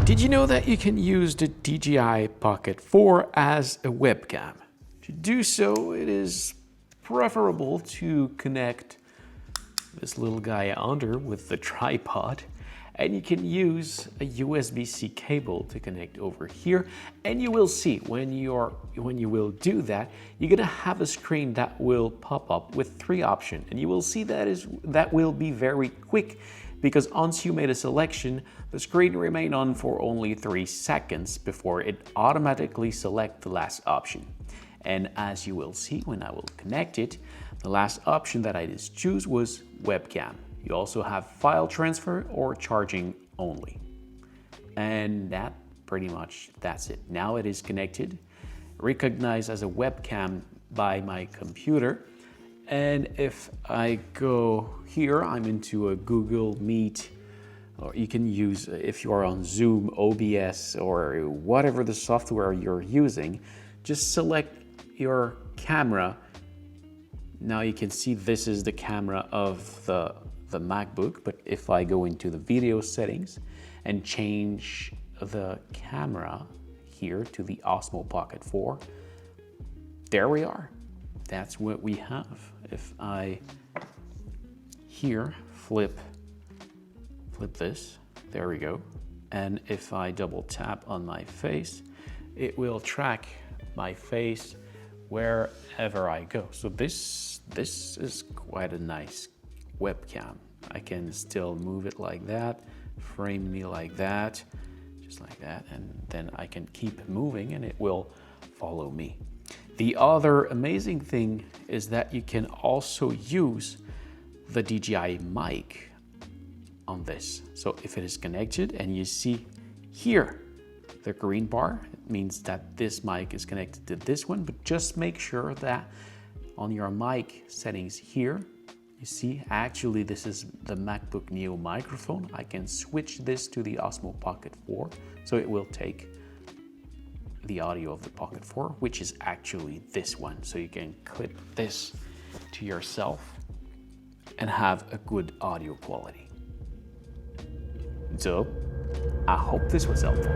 Did you know that you can use the DJI Pocket 4 as a webcam? To do so, it is preferable to connect this little guy under with the tripod, and you can use a USB-C cable to connect over here. And you will see when you will do that, you're gonna have a screen that will pop up with 3 options, and you will see that will be very quick, because once you made a selection, the screen remain on for only 3 seconds before it automatically select the last option. And as you will see when I will connect it, the last option that I just choose was webcam. You also have file transfer or charging only. And that's it. Now it is connected, recognized as a webcam by my computer. And if I go here, I'm into a Google Meet, or you can use, if you are on Zoom, OBS, or whatever the software you're using, just select your camera. Now you can see this is the camera of the MacBook, but if I go into the video settings and change the camera here to the Osmo Pocket 4, there we are. That's what we have. If I here flip this, there we go. And if I double tap on my face, it will track my face wherever I go. So this is quite a nice webcam. I can still move it like that, frame me like that, just like that, and then I can keep moving and it will follow me. The other amazing thing is that you can also use the DJI mic on this. So if it is connected and you see here the green bar, it means that this mic is connected to this one, but just make sure that on your mic settings here, you see, actually this is the MacBook Neo microphone. I can switch this to the Osmo Pocket 4, so it will take the audio of the Pocket 4, which is actually this one. So you can clip this to yourself and have a good audio quality. So, I hope this was helpful.